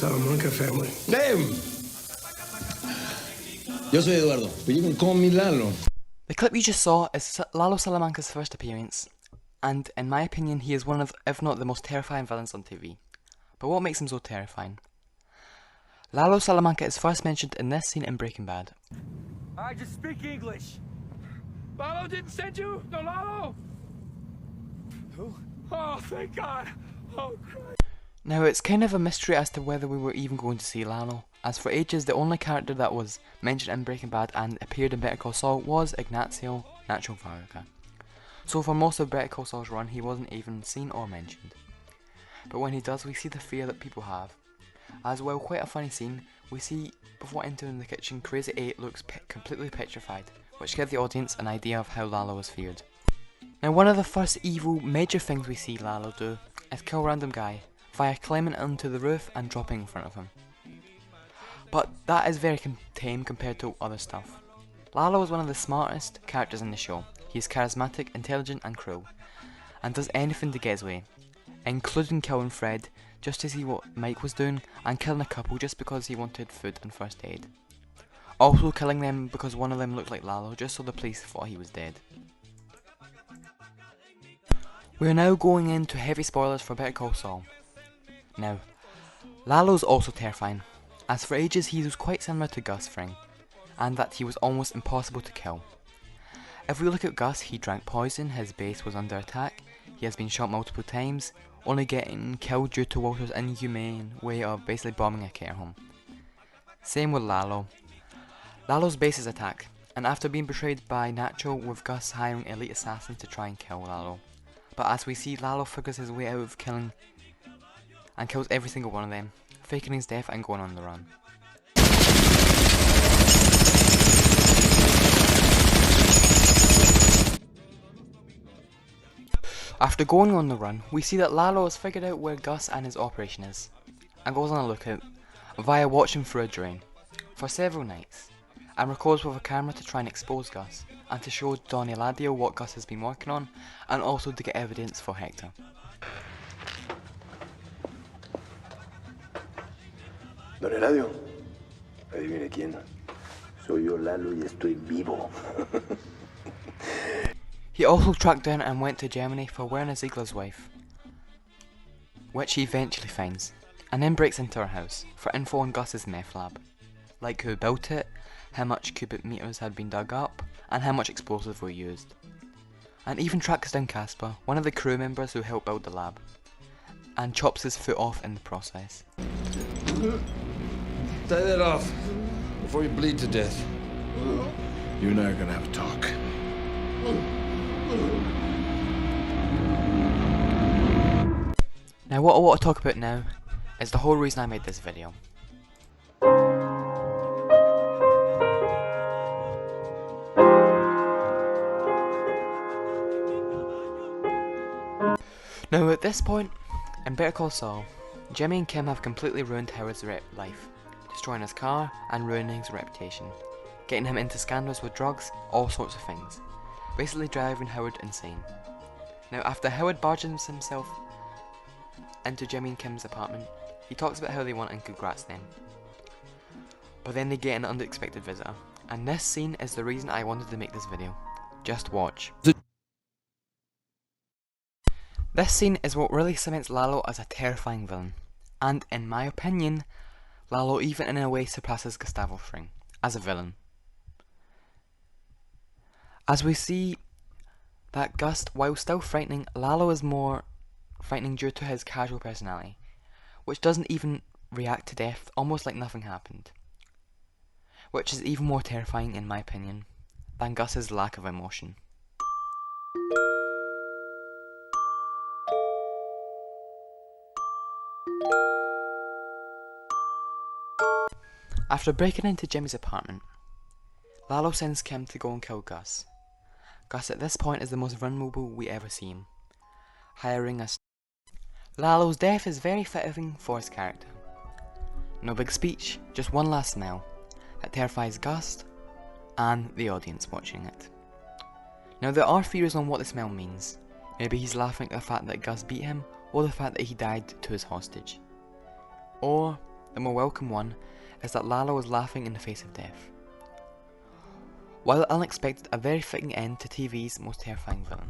Salamanca family. Name! Yo soy Eduardo, but you can call me Lalo. The clip you just saw is Lalo Salamanca's first appearance, and in my opinion he is one of, if not the most terrifying villains on TV. But what makes him so terrifying? Lalo Salamanca is first mentioned in this scene in Breaking Bad. I just speak English. Lalo didn't send you? No, Lalo? Who? Oh, thank God. Oh, Christ. Now it's kind of a mystery as to whether we were even going to see Lalo, as for ages the only character that was mentioned in Breaking Bad and appeared in Better Call Saul was Ignacio Nacho Varga. So for most of Better Call Saul's run he wasn't even seen or mentioned. But when he does, we see the fear that people have. As well, quite a funny scene, we see before entering the kitchen Crazy 8 looks completely petrified, which gives the audience an idea of how Lalo is feared. Now one of the first evil major things we see Lalo do is kill a random guy via climbing onto the roof and dropping in front of him. But that is very tame compared to other stuff. Lalo is one of the smartest characters in the show. He is charismatic, intelligent and cruel, and does anything to get his way, including killing Fred just to see what Mike was doing, and killing a couple just because he wanted food and first aid. Also killing them because one of them looked like Lalo just so the police thought he was dead. We are now going into heavy spoilers for Better Call Saul. Now, Lalo's also terrifying, as for ages he was quite similar to Gus Fring, and that he was almost impossible to kill. If we look at Gus, he drank poison, his base was under attack, he has been shot multiple times, only getting killed due to Walter's inhumane way of basically bombing a care home. Same with Lalo. Lalo's base is attacked, and after being betrayed by Nacho, with Gus hiring elite assassins to try and kill Lalo. But as we see, Lalo figures his way out of killing and kills every single one of them, faking his death and going on the run. After going on the run, we see that Lalo has figured out where Gus and his operation is, and goes on a lookout via watching through a drain for several nights, and records with a camera to try and expose Gus, and to show Don Eladio what Gus has been working on, and also to get evidence for Hector. Don Eladio, adivine quién. Soy yo, Lalo, y estoy vivo. He also tracked down and went to Germany for Werner Ziegler's wife, which he eventually finds, and then breaks into her house for info on Gus's meth lab, like who built it, how much cubic meters had been dug up, and how much explosives were used. And even tracks down Casper, one of the crew members who helped build the lab, and chops his foot off in the process. Tie that off before you bleed to death. You and I are gonna have a talk. Now what I want to talk about now is the whole reason I made this video. Now at this point, in Better Call Saul, Jimmy and Kim have completely ruined Howard's life, destroying his car and ruining his reputation, getting him into scandals with drugs, all sorts of things, basically driving Howard insane. Now after Howard barges himself into Jimmy and Kim's apartment, he talks about how they want and congrats them. But then they get an unexpected visitor, and this scene is the reason I wanted to make this video. Just watch. This scene is what really cements Lalo as a terrifying villain, and in my opinion, Lalo even in a way surpasses Gustavo Fring as a villain. As we see that Gus, while still frightening, Lalo is more frightening due to his casual personality, which doesn't even react to death, almost like nothing happened. Which is even more terrifying in my opinion than Gus's lack of emotion. After breaking into Jimmy's apartment, Lalo sends Kim to go and kill Gus. Gus at this point is the most vulnerable we ever see him, hiring a Lalo's death is very fitting for his character. No big speech, just one last smile that terrifies Gus and the audience watching it. Now there are theories on what the smell means. Maybe he's laughing at the fact that Gus beat him, or the fact that he died to his hostage. Or the more welcome one is that Lalo is laughing in the face of death. While unexpected, a very fitting end to TV's most terrifying villain.